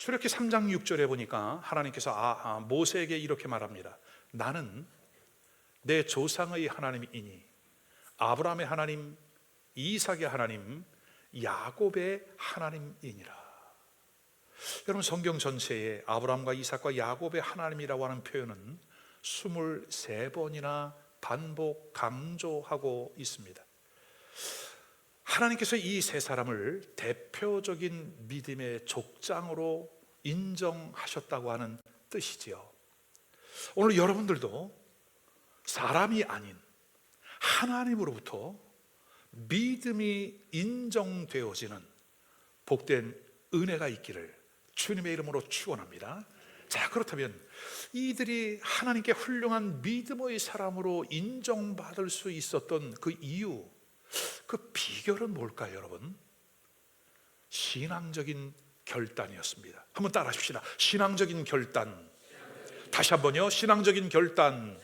출애굽기 3장 6절에 보니까 하나님께서 모세에게 이렇게 말합니다. 나는 내 조상의 하나님이니 아브라함의 하나님, 이삭의 하나님, 야곱의 하나님이니라. 여러분, 성경 전체에 아브라함과 이삭과 야곱의 하나님이라고 하는 표현은 23번이나 반복 강조하고 있습니다. 하나님께서 이 세 사람을 대표적인 믿음의 족장으로 인정하셨다고 하는 뜻이지요. 오늘 여러분들도 사람이 아닌 하나님으로부터 믿음이 인정되어지는 복된 은혜가 있기를 주님의 이름으로 축원합니다. 자, 그렇다면 이들이 하나님께 훌륭한 믿음의 사람으로 인정받을 수 있었던 그 이유, 그 비결은 뭘까요, 여러분? 신앙적인 결단이었습니다. 한번 따라 하십시다. 신앙적인 결단. 다시 한번요. 신앙적인 결단.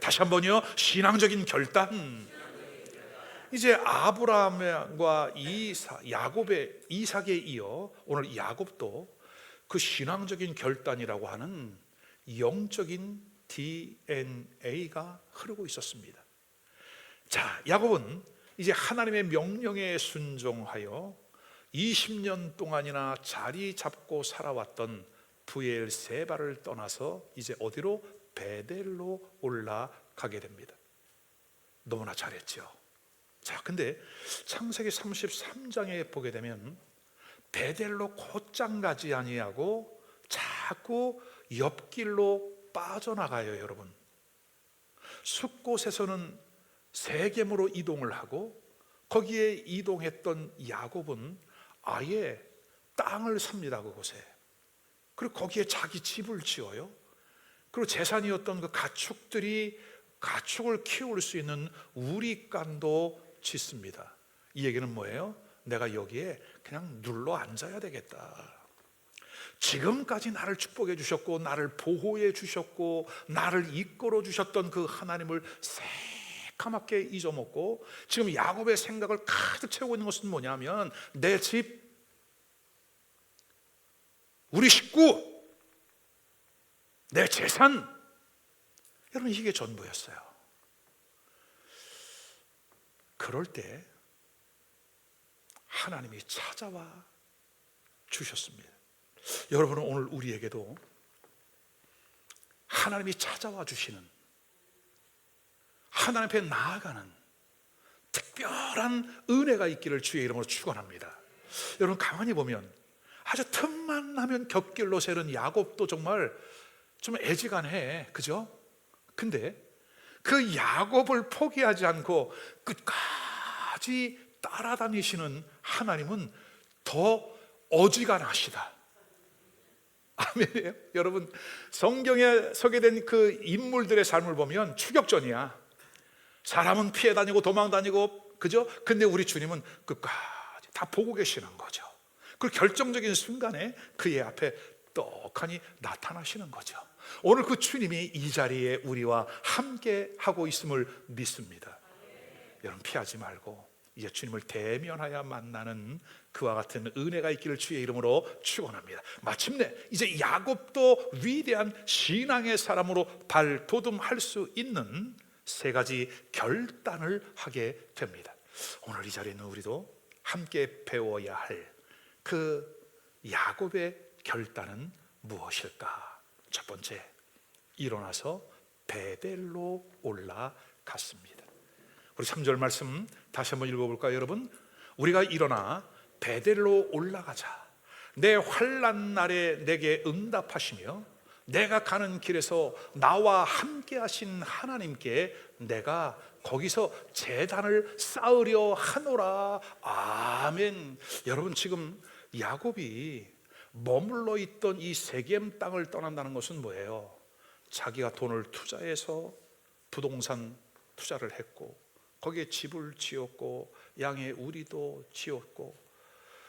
다시 한번요. 신앙적인 결단. 이제 아브라함과 이삭에 이어 오늘 야곱도 그 신앙적인 결단이라고 하는 영적인 DNA가 흐르고 있었습니다. 자, 야곱은 이제 하나님의 명령에 순종하여 20년 동안이나 자리 잡고 살아왔던 브엘세바를 떠나서 이제 어디로? 베델로 올라가게 됩니다. 너무나 잘했죠. 자, 근데 창세기 33장에 보게 되면 베델로 곧장 가지 아니하고 자꾸 옆길로 빠져나가요. 여러분, 숲곳에서는 세겜으로 이동을 하고 거기에 이동했던 야곱은 아예 땅을 삽니다. 그곳에. 그리고 거기에 자기 집을 지어요. 그리고 재산이었던 그 가축을 키울 수 있는 우리간도 짓습니다. 이 얘기는 뭐예요? 내가 여기에 그냥 눌러 앉아야 되겠다. 지금까지 나를 축복해 주셨고 나를 보호해 주셨고 나를 이끌어 주셨던 그 하나님을 새카맣게 잊어먹고 지금 야곱의 생각을 가득 채우고 있는 것은 뭐냐면 내 집, 우리 식구, 내 재산. 여러분, 이게 전부였어요. 그럴 때 하나님이 찾아와 주셨습니다. 여러분은 오늘 우리에게도 하나님이 찾아와 주시는, 하나님 앞에 나아가는 특별한 은혜가 있기를 주의 이름으로 축원합니다. 여러분, 가만히 보면 아주 틈만 나면 곁길로 새는 야곱도 정말 좀 애지간해, 그죠? 근데 그 야곱을 포기하지 않고 끝까지 따라다니시는 하나님은 더 어지간하시다. 아멘이에요. 여러분, 성경에 소개된 그 인물들의 삶을 보면 추격전이야. 사람은 피해 다니고 도망 다니고, 그죠? 근데 우리 주님은 끝까지 다 보고 계시는 거죠. 그 결정적인 순간에 그의 앞에 떡하니 나타나시는 거죠. 오늘 그 주님이 이 자리에 우리와 함께 하고 있음을 믿습니다. 여러분, 피하지 말고 이제 주님을 대면하여 만나는 그와 같은 은혜가 있기를 주의 이름으로 축원합니다. 마침내 이제 야곱도 위대한 신앙의 사람으로 발돋움할 수 있는 세 가지 결단을 하게 됩니다. 오늘 이 자리에 있는 우리도 함께 배워야 할 그 야곱의 결단은 무엇일까? 첫 번째, 일어나서 베델로 올라갔습니다. 우리 3절 말씀 다시 한번 읽어볼까요, 여러분? 우리가 일어나 베델로 올라가자. 내 환난 날에 내게 응답하시며 내가 가는 길에서 나와 함께 하신 하나님께 내가 거기서 제단을 쌓으려 하노라. 아멘. 여러분, 지금 야곱이 머물러 있던 이 세겜 땅을 떠난다는 것은 뭐예요? 자기가 돈을 투자해서 부동산 투자를 했고 거기에 집을 지었고 양의 우리도 지었고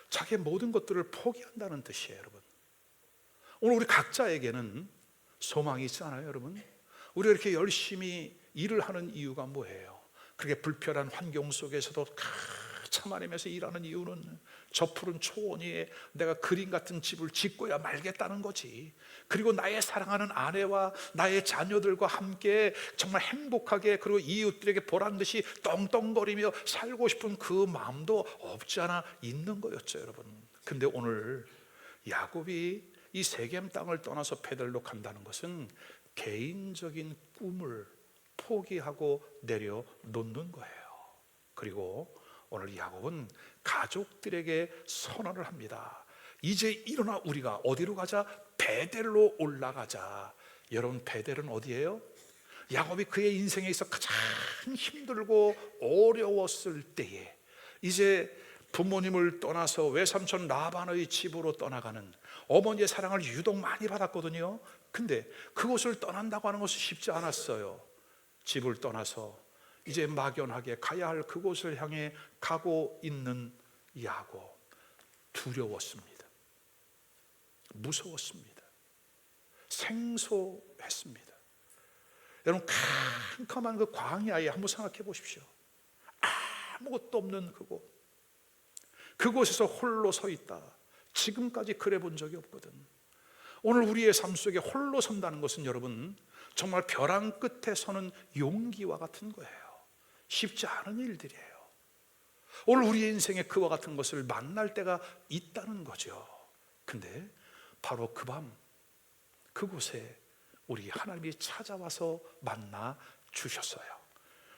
자기의 모든 것들을 포기한다는 뜻이에요. 여러분, 오늘 우리 각자에게는 소망이 있지 않아요? 여러분, 우리가 이렇게 열심히 일을 하는 이유가 뭐예요? 그렇게 불편한 환경 속에서도 처참하면서 일하는 이유는 저 푸른 초원 위에 내가 그림 같은 집을 짓고야 말겠다는 거지. 그리고 나의 사랑하는 아내와 나의 자녀들과 함께 정말 행복하게, 그리고 이웃들에게 보란듯이 떵떵거리며 살고 싶은 그 마음도 없지 않아 있는 거였죠, 여러분. 근데 오늘 야곱이 이 세겜 땅을 떠나서 베델로 간다는 것은 개인적인 꿈을 포기하고 내려놓는 거예요. 그리고 오늘 야곱은 가족들에게 선언을 합니다. 이제 일어나 우리가 어디로 가자? 베델로 올라가자. 여러분, 베델은 어디예요? 야곱이 그의 인생에 있어 가장 힘들고 어려웠을 때에 이제 부모님을 떠나서 외삼촌 라반의 집으로 떠나가는, 어머니의 사랑을 유독 많이 받았거든요. 근데 그곳을 떠난다고 하는 것은 쉽지 않았어요. 집을 떠나서 이제 막연하게 가야 할 그곳을 향해 가고 있는 야곱. 두려웠습니다. 무서웠습니다. 생소했습니다. 여러분, 캄캄한 그 광야에 한번 생각해 보십시오. 아무것도 없는 그곳에서 홀로 서 있다. 지금까지 그래 본 적이 없거든. 오늘 우리의 삶 속에 홀로 선다는 것은 여러분, 정말 벼랑 끝에 서는 용기와 같은 거예요. 쉽지 않은 일들이에요. 오늘 우리의 인생에 그와 같은 것을 만날 때가 있다는 거죠. 근데 바로 그 밤 그곳에 우리 하나님이 찾아와서 만나 주셨어요.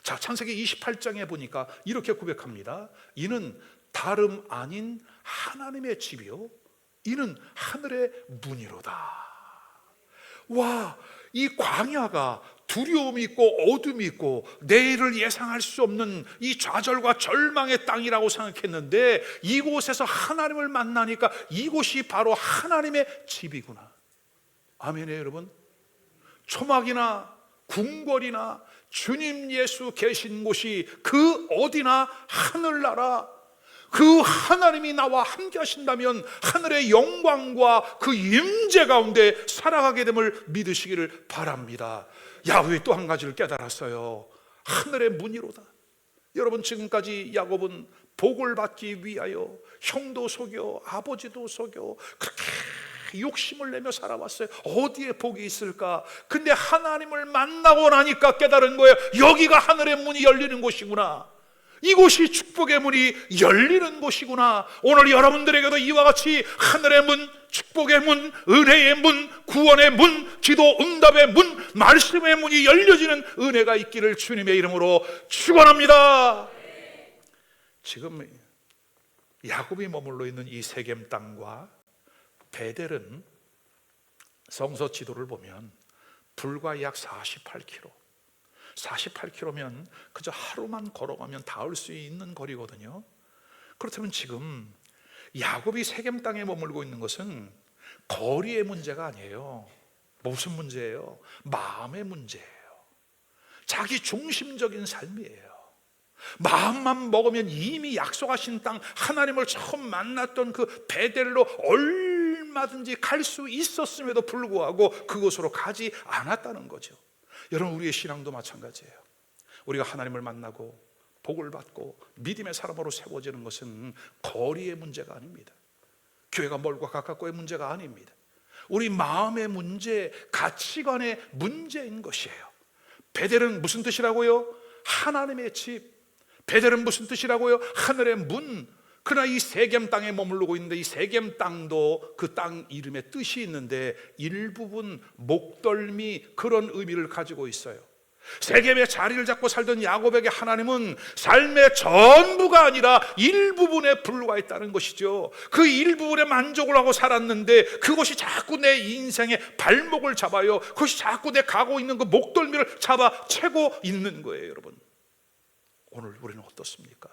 자, 창세기 28장에 보니까 이렇게 고백합니다. 이는 다름 아닌 하나님의 집이요, 이는 하늘의 문이로다. 와, 이 광야가 두려움이 있고 어둠이 있고 내일을 예상할 수 없는 이 좌절과 절망의 땅이라고 생각했는데, 이곳에서 하나님을 만나니까 이곳이 바로 하나님의 집이구나. 아멘이에요, 여러분. 초막이나 궁궐이나 주님 예수 계신 곳이 그 어디나 하늘나라, 그 하나님이 나와 함께 하신다면 하늘의 영광과 그 임재 가운데 살아가게 됨을 믿으시기를 바랍니다. 야곱이 또 한 가지를 깨달았어요. 하늘의 문이로다. 여러분, 지금까지 야곱은 복을 받기 위하여 형도 속여 아버지도 속여 그렇게 욕심을 내며 살아왔어요. 어디에 복이 있을까? 근데 하나님을 만나고 나니까 깨달은 거예요. 여기가 하늘의 문이 열리는 곳이구나. 이곳이 축복의 문이 열리는 곳이구나. 오늘 여러분들에게도 이와 같이 하늘의 문, 축복의 문, 은혜의 문, 구원의 문, 기도 응답의 문, 말씀의 문이 열려지는 은혜가 있기를 주님의 이름으로 축원합니다. 지금 야곱이 머물러 있는 이 세겜 땅과 베델은 성서 지도를 보면 불과 약 48km 면 그저 하루만 걸어가면 닿을 수 있는 거리거든요. 그렇다면 지금 야곱이 세겜 땅에 머물고 있는 것은 거리의 문제가 아니에요. 무슨 문제예요? 마음의 문제예요. 자기 중심적인 삶이에요. 마음만 먹으면 이미 약속하신 땅, 하나님을 처음 만났던 그 베델로 얼마든지 갈 수 있었음에도 불구하고 그곳으로 가지 않았다는 거죠. 여러분, 우리의 신앙도 마찬가지예요. 우리가 하나님을 만나고 복을 받고 믿음의 사람으로 세워지는 것은 거리의 문제가 아닙니다. 교회가 멀고 가깝고의 문제가 아닙니다. 우리 마음의 문제, 가치관의 문제인 것이에요. 베델은 무슨 뜻이라고요? 하나님의 집. 베델은 무슨 뜻이라고요? 하늘의 문. 그러나 이 세겜 땅에 머무르고 있는데 이 세겜 땅도 그 땅 이름에 뜻이 있는데 일부분 목덜미, 그런 의미를 가지고 있어요. 세겜의 자리를 잡고 살던 야곱에게 하나님은 삶의 전부가 아니라 일부분에 불과했다는 것이죠. 그 일부분에 만족을 하고 살았는데 그것이 자꾸 내 인생의 발목을 잡아요. 그것이 자꾸 내 가고 있는 그 목덜미를 잡아 채고 있는 거예요. 여러분, 오늘 우리는 어떻습니까?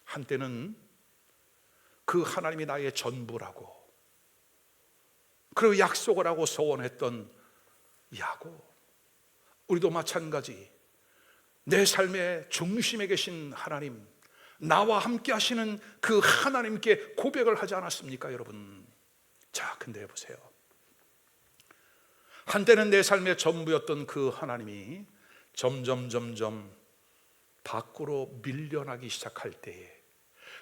한때는 그 하나님이 나의 전부라고, 그리고 약속을 하고 소원했던 야곱, 우리도 마찬가지 내 삶의 중심에 계신 하나님, 나와 함께 하시는 그 하나님께 고백을 하지 않았습니까, 여러분? 자, 근데 보세요. 한때는 내 삶의 전부였던 그 하나님이 점점 밖으로 밀려나기 시작할 때에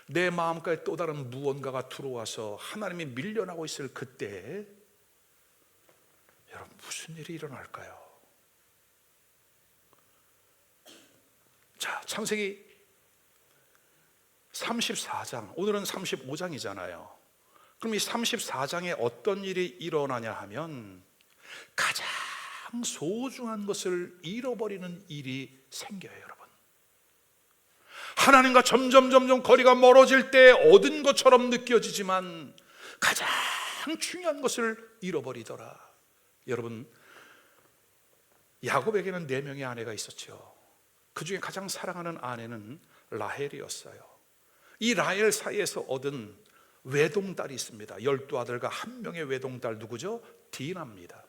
내 마음까지 또 다른 무언가가 들어와서 하나님이 밀려나고 있을 그때 여러분 무슨 일이 일어날까요? 자, 창세기 34장, 오늘은 35장이잖아요. 그럼 이 34장에 어떤 일이 일어나냐 하면 가장 소중한 것을 잃어버리는 일이 생겨요, 여러분. 하나님과 점점 거리가 멀어질 때 얻은 것처럼 느껴지지만 가장 중요한 것을 잃어버리더라. 여러분, 야곱에게는 4명의 아내가 있었죠. 그 중에 가장 사랑하는 아내는 라헬이었어요. 이 라헬 사이에서 얻은 외동딸이 있습니다. 12아들과 한 명의 외동딸, 누구죠? 디나입니다.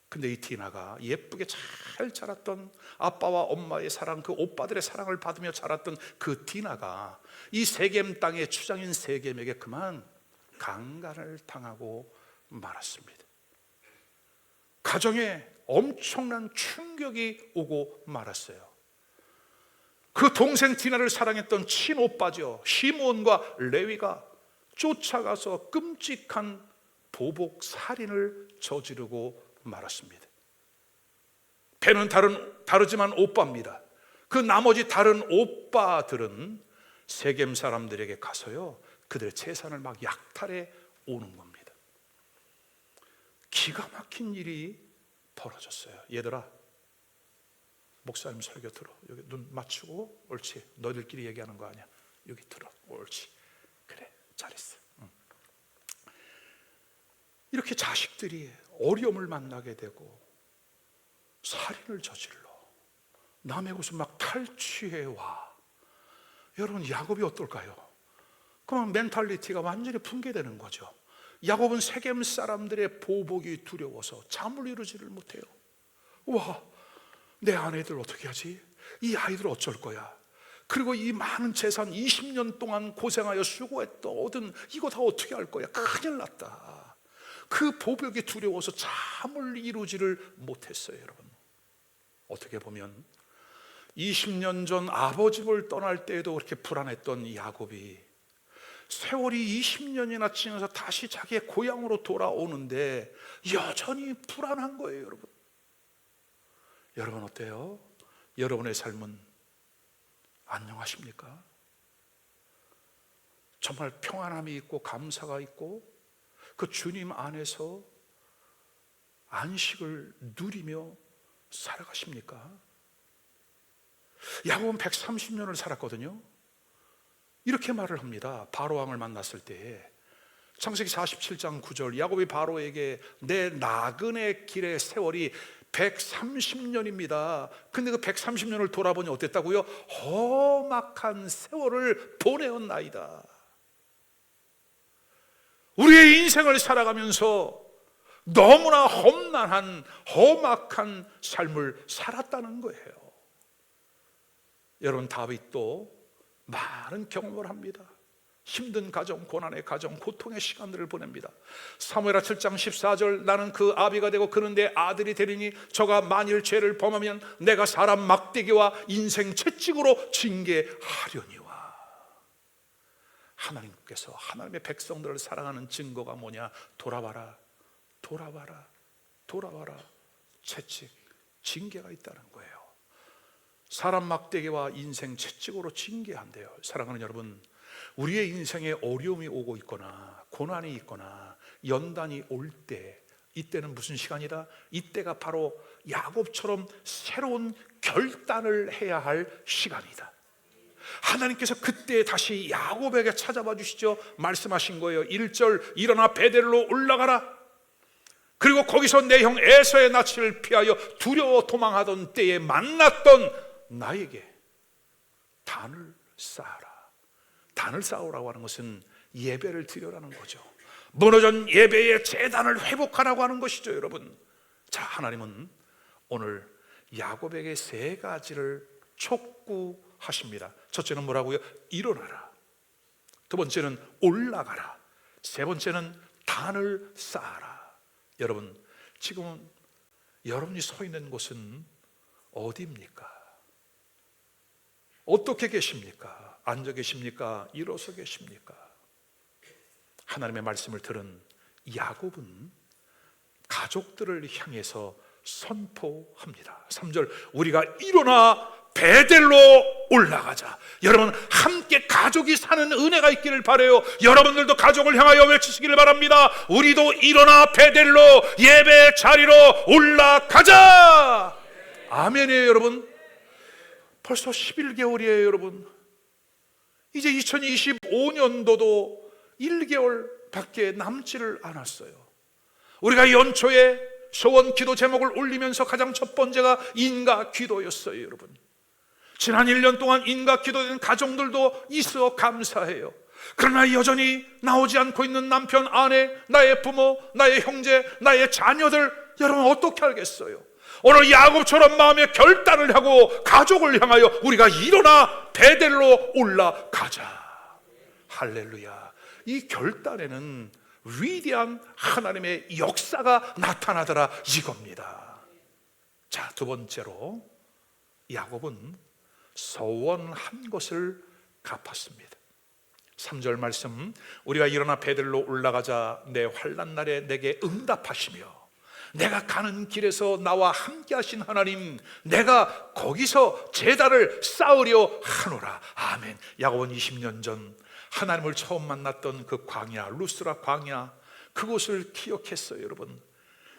근데 이 디나가 예쁘게 잘 자랐던 아빠와 엄마의 사랑, 그 오빠들의 사랑을 받으며 자랐던 그 디나가 이 세겜 땅의 추장인 세겜에게 그만 강간을 당하고 말았습니다. 가정에 엄청난 충격이 오고 말았어요. 그 동생 디나를 사랑했던 친오빠죠, 시므온과 레위가 쫓아가서 끔찍한 보복 살인을 저지르고 말았습니다. 배는 다르지만 오빠입니다. 그 나머지 다른 오빠들은 세겜 사람들에게 가서요, 그들의 재산을 막 약탈해 오는 겁니다. 기가 막힌 일이 벌어졌어요. 얘들아, 목사님 설교 들어. 여기 눈 맞추고, 옳지. 너희들끼리 얘기하는 거 아니야. 여기 들어. 옳지. 그래, 잘했어. 이렇게 자식들이 어려움을 만나게 되고 살인을 저질러 남의 곳을 막 탈취해 와. 여러분, 야곱이 어떨까요? 그럼 멘탈리티가 완전히 붕괴되는 거죠. 야곱은 세겜 사람들의 보복이 두려워서 잠을 이루지를 못해요. 와, 내 아내들 어떻게 하지? 이 아이들 어쩔 거야? 그리고 이 많은 재산, 20년 동안 고생하여 수고했던 얻은 이거 다 어떻게 할 거야? 큰일 났다. 그 보복이 두려워서 잠을 이루지를 못했어요. 여러분, 어떻게 보면 20년 전 아버지 집을 떠날 때에도 그렇게 불안했던 야곱이 세월이 20년이나 지나서 다시 자기의 고향으로 돌아오는데 여전히 불안한 거예요. 여러분, 여러분 어때요? 여러분의 삶은 안녕하십니까? 정말 평안함이 있고 감사가 있고 그 주님 안에서 안식을 누리며 살아가십니까? 야곱은 130년을 살았거든요. 이렇게 말을 합니다. 바로왕을 만났을 때에 창세기 47장 9절, 야곱이 바로에게 내 나그네 길의 세월이 130년입니다. 근데 그 130년을 돌아보니 어땠다고요? 험악한 세월을 보내었나이다. 우리의 인생을 살아가면서 너무나 험난한 험악한 삶을 살았다는 거예요. 여러분, 다윗도 많은 경험을 합니다. 힘든 가정, 고난의 가정, 고통의 시간들을 보냅니다. 사무엘하 7장 14절, 나는 그 아비가 되고 그는 내 아들이 되리니 저가 만일 죄를 범하면 내가 사람 막대기와 인생 채찍으로 징계하려니와. 하나님께서 하나님의 백성들을 사랑하는 증거가 뭐냐? 돌아와라, 돌아와라, 돌아와라. 채찍, 징계가 있다는 거예요. 사람 막대기와 인생 채찍으로 징계한대요. 사랑하는 여러분, 우리의 인생에 어려움이 오고 있거나 고난이 있거나 연단이 올 때, 이때는 무슨 시간이다? 이때가 바로 야곱처럼 새로운 결단을 해야 할 시간이다. 하나님께서 그때 다시 야곱에게 찾아와 주시죠. 말씀하신 거예요. 1절, 일어나 베델로 올라가라. 그리고 거기서 내 형 에서의 낯을 피하여 두려워 도망하던 때에 만났던 나에게 단을 쌓아라. 단을 쌓으라고 하는 것은 예배를 드려라는 거죠. 무너진 예배의 제단을 회복하라고 하는 것이죠. 여러분, 자, 하나님은 오늘 야곱에게 3가지를 촉구하십니다. 첫째는 뭐라고요? 일어나라. 두 번째는 올라가라. 세 번째는 단을 쌓아라. 여러분, 지금 여러분이 서 있는 곳은 어디입니까? 어떻게 계십니까? 앉아 계십니까? 일어서 계십니까? 하나님의 말씀을 들은 야곱은 가족들을 향해서 선포합니다. 3절, 우리가 일어나 베델로 올라가자. 여러분, 함께 가족이 사는 은혜가 있기를 바라요. 여러분들도 가족을 향하여 외치시기를 바랍니다. 우리도 일어나 베델로, 예배 자리로 올라가자. 아멘이에요. 여러분, 벌써 11개월이에요. 여러분, 이제 2025년도도 1개월밖에 남지를 않았어요. 우리가 연초에 소원 기도 제목을 올리면서 가장 첫 번째가 인가 기도였어요. 여러분, 지난 1년 동안 인가 기도된 가정들도 있어 감사해요. 그러나 여전히 나오지 않고 있는 남편, 아내, 나의 부모, 나의 형제, 나의 자녀들, 여러분 어떻게 알겠어요? 오늘 야곱처럼 마음의 결단을 하고 가족을 향하여 우리가 일어나 베델로 올라가자. 할렐루야. 이 결단에는 위대한 하나님의 역사가 나타나더라, 이겁니다. 자, 두 번째로 야곱은 서원한 것을 갚았습니다. 3절 말씀, 우리가 일어나 베델로 올라가자. 내 환난 날에 내게 응답하시며 내가 가는 길에서 나와 함께 하신 하나님, 내가 거기서 제단을 쌓으려 하노라. 아멘. 야곱은 20년 전 하나님을 처음 만났던 그 광야, 루스라 광야, 그곳을 기억했어요. 여러분,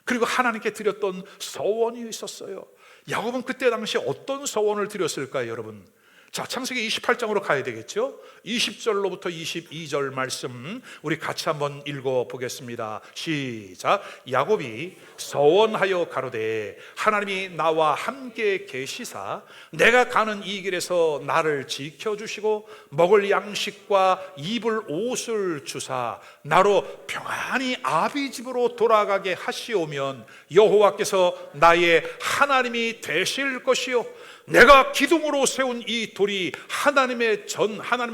그리고 하나님께 드렸던 서원이 있었어요. 야곱은 그때 당시 어떤 서원을 드렸을까요? 여러분, 자, 창세기 28장으로 가야 되겠죠? 20절로부터 22절 말씀 우리 같이 한번 읽어보겠습니다. 시작. 야곱이 서원하여 가로되 하나님이 나와 함께 계시사 내가 가는 이 길에서 나를 지켜주시고 먹을 양식과 입을 옷을 주사 나로 평안히 아비 집으로 돌아가게 하시오면 여호와께서 나의 하나님이 되실 것이요 내가 기둥으로 세운 이 돌이 하나님의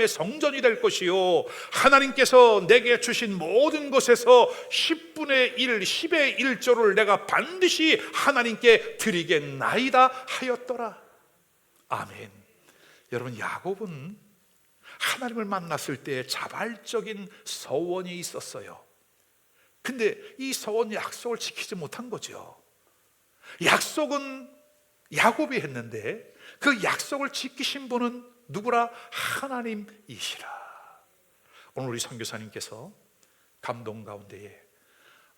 성전이 될 것이요 하나님께서 내게 주신 모든 것에서 10분의 1, 10의 1조를 내가 반드시 하나님께 드리겠나이다 하였더라. 아멘. 여러분, 야곱은 하나님을 만났을 때 자발적인 서원이 있었어요. 근데 이 서원 약속을 지키지 못한 거죠. 약속은 야곱이 했는데 그 약속을 지키신 분은 누구라? 하나님이시라. 오늘 우리 선교사님께서 감동 가운데에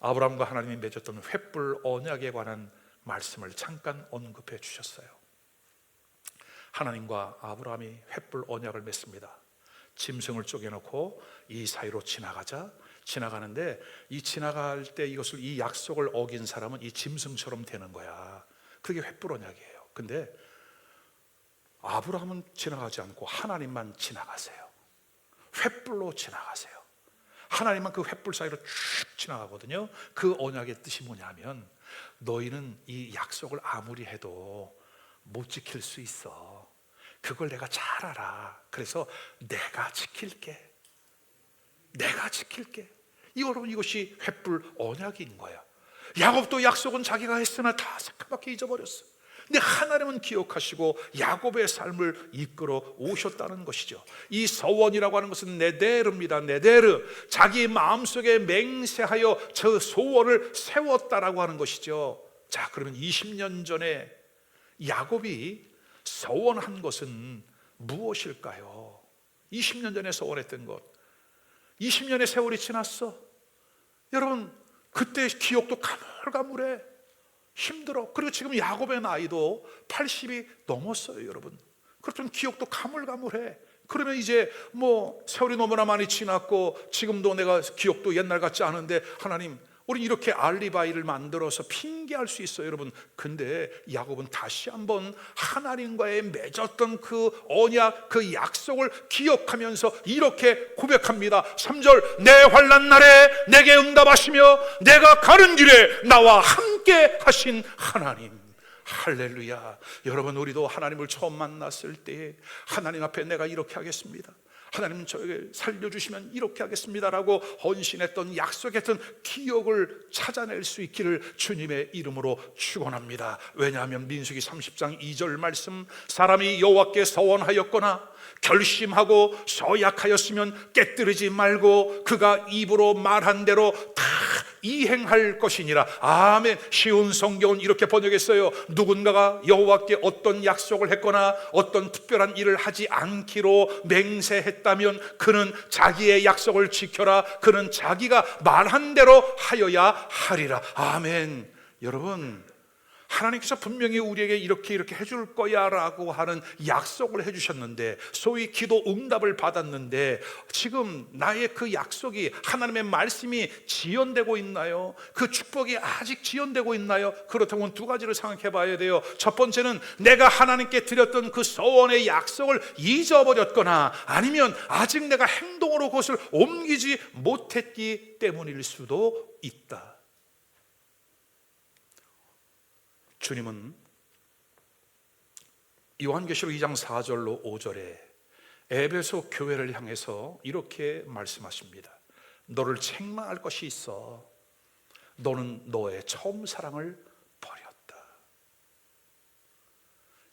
아브라함과 하나님이 맺었던 횃불 언약에 관한 말씀을 잠깐 언급해 주셨어요. 하나님과 아브라함이 횃불 언약을 맺습니다. 짐승을 쪼개놓고 이 사이로 지나가는데 이 지나갈 때 이 약속을 어긴 사람은 이 짐승처럼 되는 거야. 그게 횃불 언약이에요. 근데 아브라함은 지나가지 않고 하나님만 지나가세요. 횃불로 지나가세요. 하나님만 그 횃불 사이로 쭉 지나가거든요. 그 언약의 뜻이 뭐냐면 너희는 이 약속을 아무리 해도 못 지킬 수 있어. 그걸 내가 잘 알아. 그래서 내가 지킬게. 여러분, 이것이 횃불 언약인 거야. 야곱도 약속은 자기가 했으나 다 새까맣게 잊어버렸어. 근데 하나님은 기억하시고 야곱의 삶을 이끌어 오셨다는 것이죠. 이 서원이라고 하는 것은 네데르입니다. 네데르, 자기 마음속에 맹세하여 저 소원을 세웠다라고 하는 것이죠. 자, 그러면 20년 전에 야곱이 서원한 것은 무엇일까요? 20년 전에 서원했던 것, 20년의 세월이 지났어. 여러분, 그때 기억도 가물가물해. 힘들어. 그리고 지금 야곱의 나이도 80이 넘었어요. 여러분, 그렇지만 기억도 가물가물해. 그러면 이제 세월이 너무나 많이 지났고 지금도 내가 기억도 옛날 같지 않은데 하나님, 우리 이렇게 알리바이를 만들어서 핑계할 수 있어요. 여러분, 근데 야곱은 다시 한번 하나님과의 맺었던 그 언약, 그 약속을 기억하면서 이렇게 고백합니다. 3절, 내 환난 날에 내게 응답하시며 내가 가는 길에 나와 함께 하신 하나님. 할렐루야. 여러분, 우리도 하나님을 처음 만났을 때 하나님 앞에 내가 이렇게 하겠습니다. 하나님 저에게 살려주시면 이렇게 하겠습니다라고 헌신했던, 약속했던 기억을 찾아낼 수 있기를 주님의 이름으로 축원합니다. 왜냐하면 민수기 30장 2절 말씀, 사람이 여호와께 서원하였거나 결심하고 서약하였으면 깨뜨리지 말고 그가 입으로 말한 대로 다 이행할 것이니라. 아멘. 쉬운 성경은 이렇게 번역했어요. 누군가가 여호와께 어떤 약속을 했거나 어떤 특별한 일을 하지 않기로 맹세했다면 그는 자기의 약속을 지켜라. 그는 자기가 말한 대로 하여야 하리라. 아멘. 여러분, 하나님께서 분명히 우리에게 이렇게 해줄 거야 라고 하는 약속을 해주셨는데, 소위 기도 응답을 받았는데, 지금 나의 그 약속이, 하나님의 말씀이 지연되고 있나요? 그 축복이 아직 지연되고 있나요? 그렇다면 두 가지를 생각해 봐야 돼요. 첫 번째는 내가 하나님께 드렸던 그 서원의 약속을 잊어버렸거나, 아니면 아직 내가 행동으로 그것을 옮기지 못했기 때문일 수도 있다. 주님은 요한계시록 2장 4절로 5절에 에베소 교회를 향해서 이렇게 말씀하십니다. 너를 책망할 것이 있어. 너는 너의 처음 사랑을 버렸다.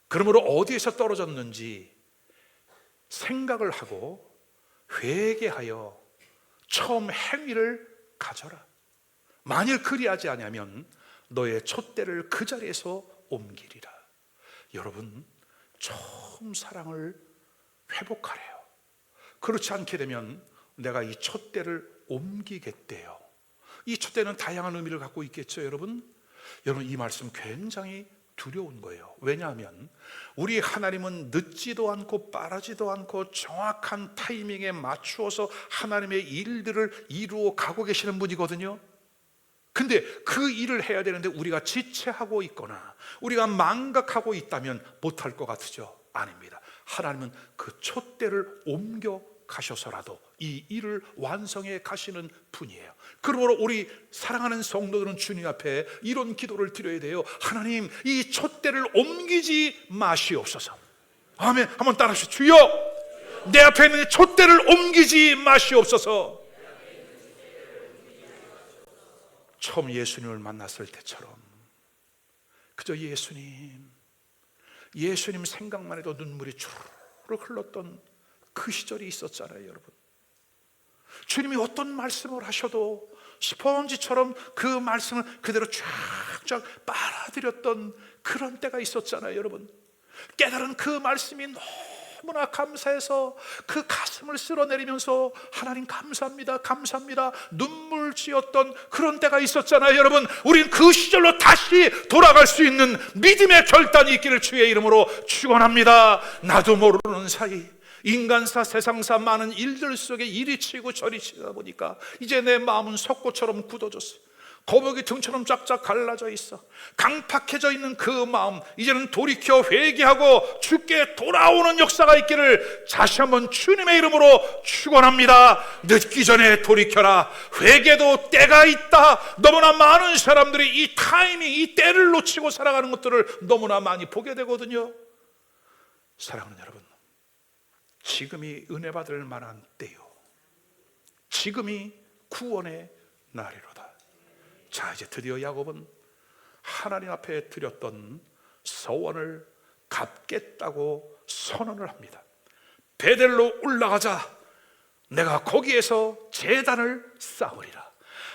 그러므로 어디에서 떨어졌는지 생각을 하고 회개하여 처음 행위를 가져라. 만일 그리하지 아니하면 너의 촛대를 그 자리에서 옮기리라. 여러분, 처음 사랑을 회복하래요. 그렇지 않게 되면 내가 이 촛대를 옮기겠대요. 이 촛대는 다양한 의미를 갖고 있겠죠. 여러분, 이 말씀 굉장히 두려운 거예요. 왜냐하면 우리 하나님은 늦지도 않고 빠르지도 않고 정확한 타이밍에 맞추어서 하나님의 일들을 이루어 가고 계시는 분이거든요. 근데 그 일을 해야 되는데 우리가 지체하고 있거나 우리가 망각하고 있다면 못할 것 같으죠? 아닙니다. 하나님은 그 촛대를 옮겨 가셔서라도 이 일을 완성해 가시는 분이에요. 그러므로 우리 사랑하는 성도들은 주님 앞에 이런 기도를 드려야 돼요. 하나님, 이 촛대를 옮기지 마시옵소서. 아멘. 한번 따라하시죠. 주여, 내 앞에 있는 촛대를 옮기지 마시옵소서. 처음 예수님을 만났을 때처럼 그저 예수님 생각만 해도 눈물이 주르륵 흘렀던 그 시절이 있었잖아요. 여러분, 주님이 어떤 말씀을 하셔도 스펀지처럼 그 말씀을 그대로 쫙쫙 빨아들였던 그런 때가 있었잖아요. 여러분, 깨달은 그 말씀이 너무나 감사해서 그 가슴을 쓸어내리면서 하나님 감사합니다, 감사합니다 눈물 지었던 그런 때가 있었잖아요. 여러분, 우린 그 시절로 다시 돌아갈 수 있는 믿음의 결단이 있기를 주의 이름으로 축원합니다. 나도 모르는 사이 인간사 세상사 많은 일들 속에 이리 치고 저리 치다 보니까 이제 내 마음은 석고처럼 굳어졌어요. 거북이 등처럼 쫙쫙 갈라져 있어. 강팍해져 있는 그 마음, 이제는 돌이켜 회개하고 주께 돌아오는 역사가 있기를 다시 한번 주님의 이름으로 축원합니다. 늦기 전에 돌이켜라. 회개도 때가 있다. 너무나 많은 사람들이 이 타이밍, 이 때를 놓치고 살아가는 것들을 너무나 많이 보게 되거든요. 사랑하는 여러분, 지금이 은혜 받을 만한 때요, 지금이 구원의 날이로다. 자, 이제 드디어 야곱은 하나님 앞에 드렸던 서원을 갚겠다고 선언을 합니다. 베델로 올라가자. 내가 거기에서 제단을 쌓으리라.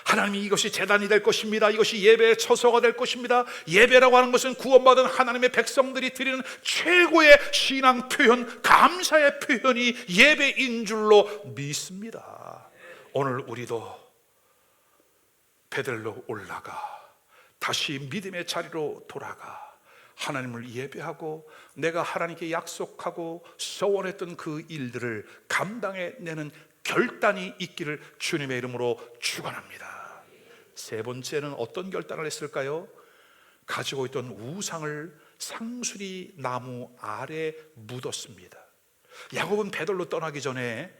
하나님이 이것이 제단이 될 것입니다. 이것이 예배의 처소가 될 것입니다. 예배라고 하는 것은 구원받은 하나님의 백성들이 드리는 최고의 신앙 표현, 감사의 표현이 예배인 줄로 믿습니다. 오늘 우리도 베델로 올라가 다시 믿음의 자리로 돌아가 하나님을 예배하고 내가 하나님께 약속하고 서원했던 그 일들을 감당해내는 결단이 있기를 주님의 이름으로 축원합니다. 세 번째는 어떤 결단을 했을까요? 가지고 있던 우상을 상수리 나무 아래 묻었습니다. 야곱은 베델로 떠나기 전에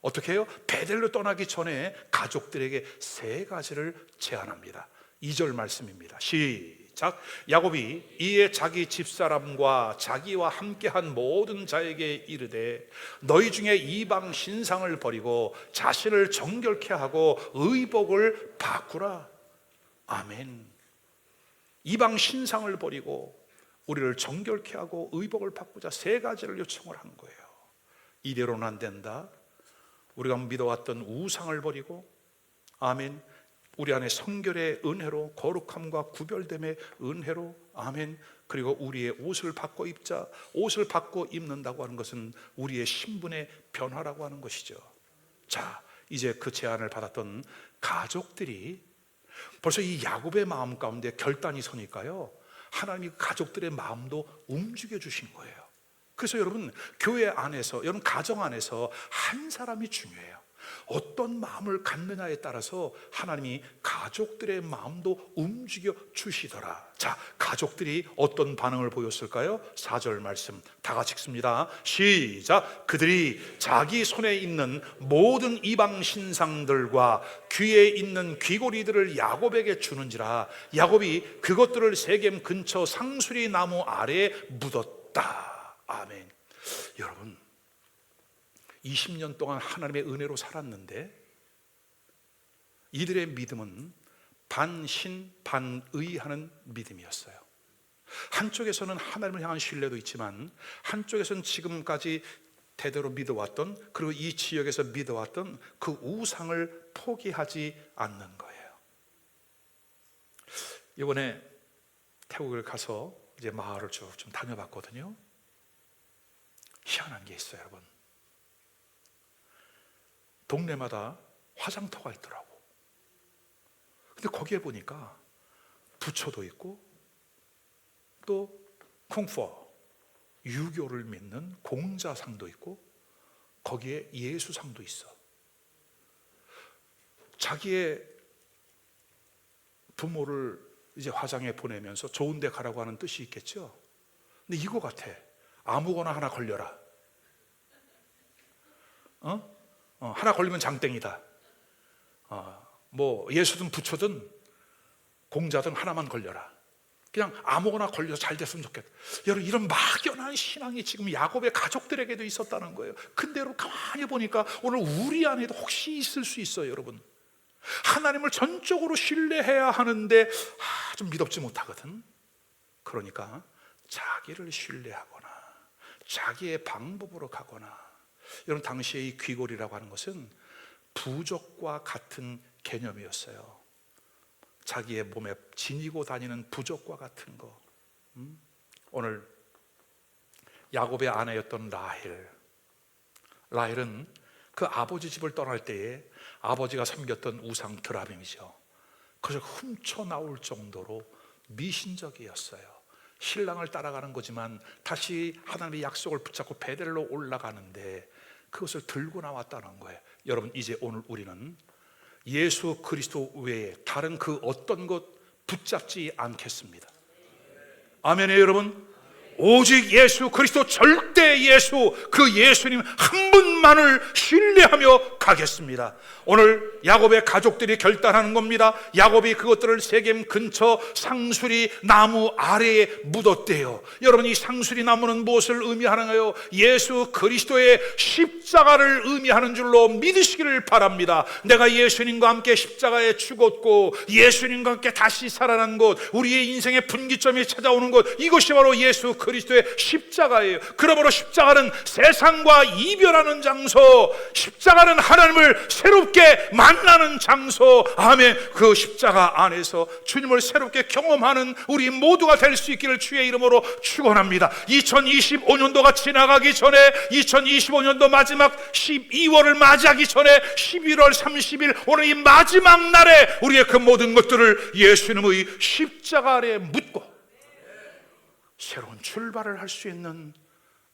어떻게 해요? 베델로 떠나기 전에 가족들에게 세 가지를 제안합니다. 2절 말씀입니다. 시작. 시작. 야곱이 이에 자기 집사람과 자기와 함께한 모든 자에게 이르되 너희 중에 이방 신상을 버리고 자신을 정결케 하고 의복을 바꾸라. 아멘. 이방 신상을 버리고 우리를 정결케 하고 의복을 바꾸자, 세 가지를 요청을 한 거예요. 이대로는 안 된다. 우리가 믿어왔던 우상을 버리고, 아멘, 우리 안에 성결의 은혜로, 거룩함과 구별됨의 은혜로, 아멘, 그리고 우리의 옷을 바꿔 입자. 옷을 바꿔 입는다고 하는 것은 우리의 신분의 변화라고 하는 것이죠. 자, 이제 그 제안을 받았던 가족들이 벌써 이 야곱의 마음 가운데 결단이 서니까요, 하나님이 가족들의 마음도 움직여 주신 거예요. 그래서 여러분, 교회 안에서, 여러분 가정 안에서 한 사람이 중요해요. 어떤 마음을 갖느냐에 따라서 하나님이 가족들의 마음도 움직여 주시더라. 자, 가족들이 어떤 반응을 보였을까요? 4절 말씀 다 같이 읽습니다. 시작. 그들이 자기 손에 있는 모든 이방 신상들과 귀에 있는 귀고리들을 야곱에게 주는지라. 야곱이 그것들을 세겜 근처 상수리 나무 아래에 묻었다. 아멘. 여러분, 20년 동안 하나님의 은혜로 살았는데 이들의 믿음은 반신 반의하는 믿음이었어요. 한쪽에서는 하나님을 향한 신뢰도 있지만 한쪽에서는 지금까지 대대로 믿어왔던, 그리고 이 지역에서 믿어왔던 그 우상을 포기하지 않는 거예요. 이번에 태국을 가서 이제 마을을 쭉 좀 다녀봤거든요. 희한한 게 있어요, 여러분. 동네마다 화장터가 있더라고. 근데 거기에 보니까 부처도 있고 또 쿵푸, 유교를 믿는 공자상도 있고 거기에 예수상도 있어. 자기의 부모를 이제 화장에 보내면서 좋은 데 가라고 하는 뜻이 있겠죠. 근데 이거 같아. 아무거나 하나 걸려라. 하나 걸리면 장땡이다. 뭐 예수든 부처든 공자든 하나만 걸려라. 그냥 아무거나 걸려서 잘 됐으면 좋겠다. 여러분, 이런 막연한 신앙이 지금 야곱의 가족들에게도 있었다는 거예요. 근데 여러분, 가만히 보니까 오늘 우리 안에도 혹시 있을 수 있어요. 여러분, 하나님을 전적으로 신뢰해야 하는데 좀 믿op지 못하거든. 그러니까 자기를 신뢰하거나 자기의 방법으로 가거나. 여러분, 당시에 이 귀골이라고 하는 것은 부족과 같은 개념이었어요. 자기의 몸에 지니고 다니는 부족과 같은 거. 오늘 야곱의 아내였던 라헬은 그 아버지 집을 떠날 때에 아버지가 섬겼던 우상 드라빔이죠. 그래서 훔쳐 나올 정도로 미신적이었어요. 신랑을 따라가는 거지만 다시 하나님의 약속을 붙잡고 베델로 올라가는데 그것을 들고 나왔다는 거예요. 여러분, 이제 오늘 우리는 예수 그리스도 외에 다른 그 어떤 것 붙잡지 않겠습니다. 아멘이에요, 여러분. 오직 예수 그리스도, 절대 예수, 그 예수님 한 분만을 신뢰하며 가겠습니다. 오늘 야곱의 가족들이 결단하는 겁니다. 야곱이 그것들을 세겜 근처 상수리 나무 아래에 묻었대요. 여러분, 이 상수리 나무는 무엇을 의미하는가요? 예수 그리스도의 십자가를 의미하는 줄로 믿으시기를 바랍니다. 내가 예수님과 함께 십자가에 죽었고 예수님과 함께 다시 살아난 곳, 우리의 인생의 분기점이 찾아오는 곳, 이것이 바로 예수 그리스도의 십자가예요. 그러므로 십자가는 세상과 이별하는 장소, 십자가는 하나님을 새롭게 만나는 장소. 아멘. 그 십자가 안에서 주님을 새롭게 경험하는 우리 모두가 될 수 있기를 주의 이름으로 축원합니다. 2025년도가 지나가기 전에, 2025년도 마지막 12월을 맞이하기 전에 11월 30일 오늘 이 마지막 날에 우리의 그 모든 것들을 예수님의 십자가 아래에 묻고 새로운 출발을 할 수 있는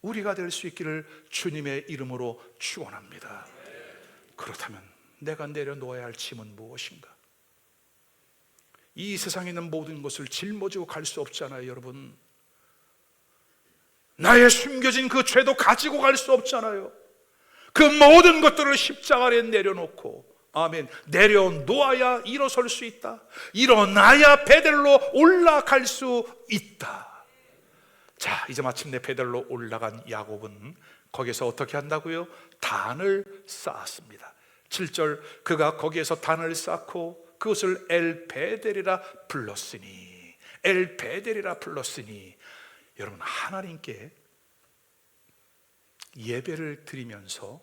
우리가 될 수 있기를 주님의 이름으로 축원합니다. 그렇다면 내가 내려놓아야 할 짐은 무엇인가? 이 세상에 있는 모든 것을 짊어지고 갈 수 없잖아요, 여러분. 나의 숨겨진 그 죄도 가지고 갈 수 없잖아요. 그 모든 것들을 십자가 아래 내려놓고 아멘. 내려놓아야 일어설 수 있다. 일어나야 베델로 올라갈 수 있다. 자, 이제 마침내 베델로 올라간 야곱은 거기서 어떻게 한다고요? 단을 쌓았습니다. 7절, 그가 거기에서 단을 쌓고 그것을 엘베델이라 불렀으니, 엘베델이라 불렀으니. 여러분, 하나님께 예배를 드리면서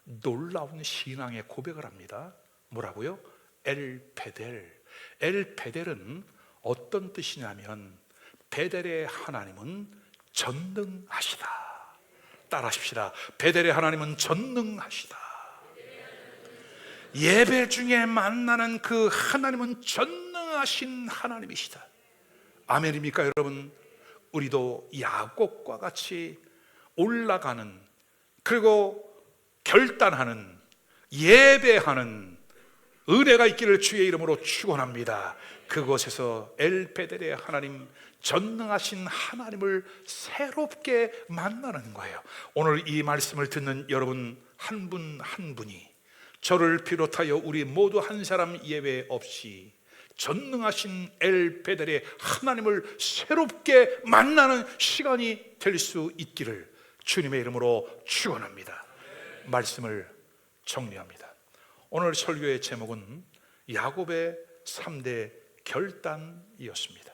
놀라운 신앙의 고백을 합니다. 뭐라고요? 엘베델. 엘베델은 어떤 뜻이냐면, 베델의 하나님은 전능하시다. 따라하십시다. 베델의 하나님은 전능하시다. 예배 중에 만나는 그 하나님은 전능하신 하나님이시다. 아멘입니까 여러분? 우리도 야곱과 같이 올라가는, 그리고 결단하는, 예배하는 은혜가 있기를 주의 이름으로 축원합니다. 그곳에서 엘베델의 하나님, 전능하신 하나님을 새롭게 만나는 거예요. 오늘 이 말씀을 듣는 여러분 한 분 한 분이, 저를 비롯하여 우리 모두 한 사람 예외 없이 전능하신 엘베델의 하나님을 새롭게 만나는 시간이 될 수 있기를 주님의 이름으로 축원합니다. 말씀을 정리합니다. 오늘 설교의 제목은 야곱의 3대 결단이었습니다.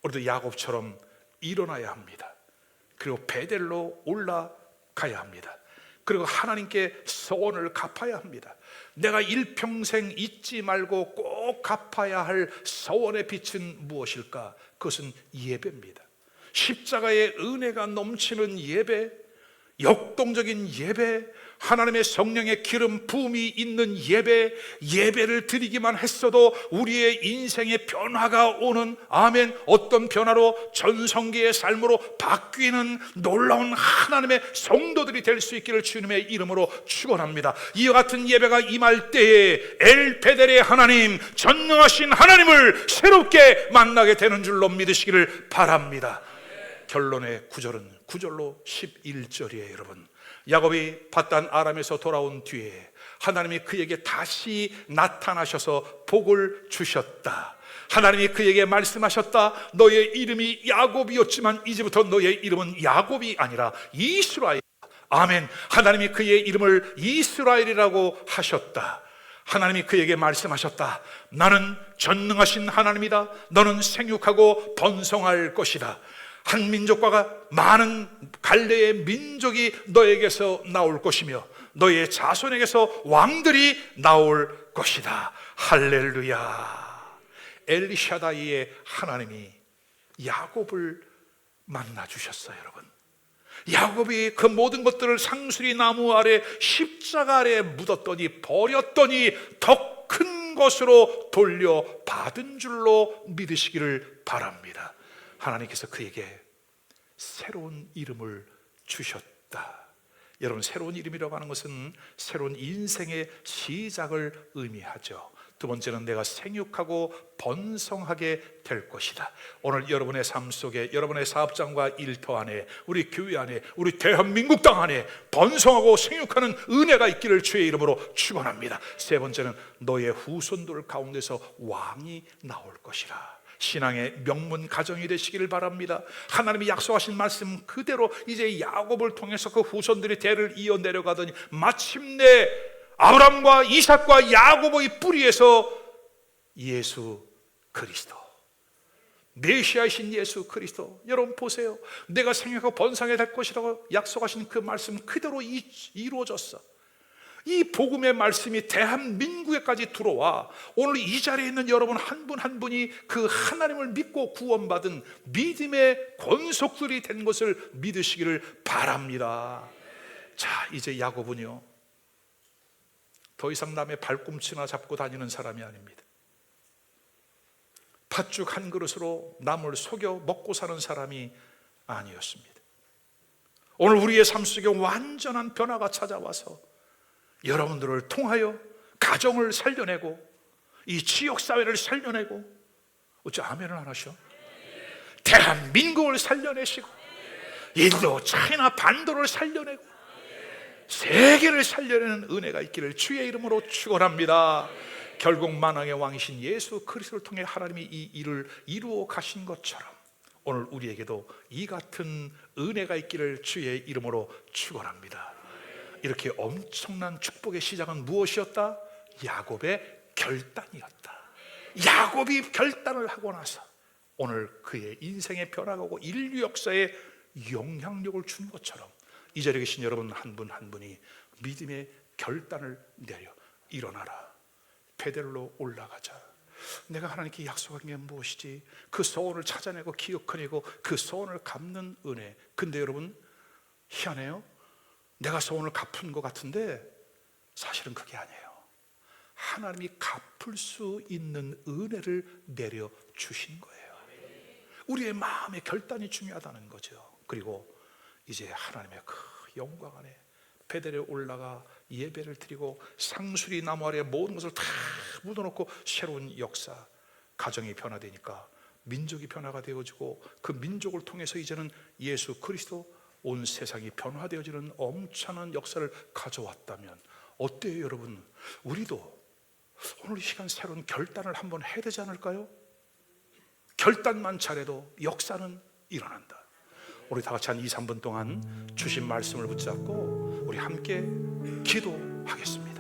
우리도 야곱처럼 일어나야 합니다. 그리고 베델로 올라가야 합니다. 그리고 하나님께 서원을 갚아야 합니다. 내가 일평생 잊지 말고 꼭 갚아야 할 서원의 빛은 무엇일까? 그것은 예배입니다. 십자가의 은혜가 넘치는 예배, 역동적인 예배, 하나님의 성령의 기름 부음이 있는 예배, 예배를 드리기만 했어도 우리의 인생의 변화가 오는, 아멘, 어떤 변화로? 전성기의 삶으로 바뀌는 놀라운 하나님의 성도들이 될 수 있기를 주님의 이름으로 축원합니다. 이와 같은 예배가 임할 때에 엘베델의 하나님, 전능하신 하나님을 새롭게 만나게 되는 줄로 믿으시기를 바랍니다. 결론의 9절로 11절이에요 여러분. 야곱이 밧단 아람에서 돌아온 뒤에 하나님이 그에게 다시 나타나셔서 복을 주셨다. 하나님이 그에게 말씀하셨다. 너의 이름이 야곱이었지만 이제부터 너의 이름은 야곱이 아니라 이스라엘. 아멘. 하나님이 그의 이름을 이스라엘이라고 하셨다. 하나님이 그에게 말씀하셨다. 나는 전능하신 하나님이다. 너는 생육하고 번성할 것이다. 한 민족과 많은 갈대의 민족이 너에게서 나올 것이며 너의 자손에게서 왕들이 나올 것이다. 할렐루야. 엘샤다이의 하나님이 야곱을 만나주셨어요 여러분. 야곱이 그 모든 것들을 상수리 나무 아래, 십자가 아래 묻었더니, 버렸더니 더 큰 것으로 돌려받은 줄로 믿으시기를 바랍니다. 하나님께서 그에게 새로운 이름을 주셨다. 여러분, 새로운 이름이라고 하는 것은 새로운 인생의 시작을 의미하죠. 두 번째는 내가 생육하고 번성하게 될 것이다. 오늘 여러분의 삶 속에, 여러분의 사업장과 일터 안에, 우리 교회 안에, 우리 대한민국 땅 안에 번성하고 생육하는 은혜가 있기를 주의 이름으로 축원합니다. 세 번째는 너의 후손들 가운데서 왕이 나올 것이라. 신앙의 명문 가정이 되시기를 바랍니다. 하나님이 약속하신 말씀 그대로 이제 야곱을 통해서 그 후손들이 대를 이어 내려가더니 마침내 아브람과 이삭과 야곱의 뿌리에서 예수 그리스도, 메시아이신 예수 그리스도. 여러분 보세요. 내가 생육하고 번성하게 될 것이라고 약속하신 그 말씀 그대로 이루어졌어. 이 복음의 말씀이 대한민국에까지 들어와 오늘 이 자리에 있는 여러분 한 분 한 분이 그 하나님을 믿고 구원받은 믿음의 권속들이 된 것을 믿으시기를 바랍니다. 자, 이제 야곱은요 더 이상 남의 발꿈치나 잡고 다니는 사람이 아닙니다. 팥죽 한 그릇으로 남을 속여 먹고 사는 사람이 아니었습니다. 오늘 우리의 삶 속에 완전한 변화가 찾아와서 여러분들을 통하여 가정을 살려내고 이 지역사회를 살려내고, 어째 아멘을 안 하셔? 대한민국을 살려내시고 인도, 차이나, 반도를 살려내고 세계를 살려내는 은혜가 있기를 주의 이름으로 축원합니다. 결국 만왕의 왕이신 예수 그리스도를 통해 하나님이 이 일을 이루어 가신 것처럼 오늘 우리에게도 이 같은 은혜가 있기를 주의 이름으로 축원합니다. 이렇게 엄청난 축복의 시작은 무엇이었다? 야곱의 결단이었다. 야곱이 결단을 하고 나서 오늘 그의 인생의 변화가 오고 인류 역사에 영향력을 준 것처럼 이 자리에 계신 여러분 한 분 한 분이 믿음의 결단을 내려 일어나라, 베델로 올라가자. 내가 하나님께 약속한 게 무엇이지? 그 소원을 찾아내고 기억해내고 그 소원을 갚는 은혜. 근데 여러분 희한해요. 내가 소원을 갚은 것 같은데 사실은 그게 아니에요. 하나님이 갚을 수 있는 은혜를 내려주신 거예요. 우리의 마음의 결단이 중요하다는 거죠. 그리고 이제 하나님의 그 영광 안에 베델에 올라가 예배를 드리고 상수리 나무 아래 모든 것을 다 묻어놓고 새로운 역사, 가정이 변화되니까 민족이 변화가 되어지고 그 민족을 통해서 이제는 예수 그리스도 온 세상이 변화되어지는 엄청난 역사를 가져왔다면 어때요 여러분? 우리도 오늘 이 시간 새로운 결단을 한번 해야 되지 않을까요? 결단만 잘해도 역사는 일어난다. 우리 다 같이 한 2, 3분 동안 주신 말씀을 붙잡고 우리 함께 기도하겠습니다.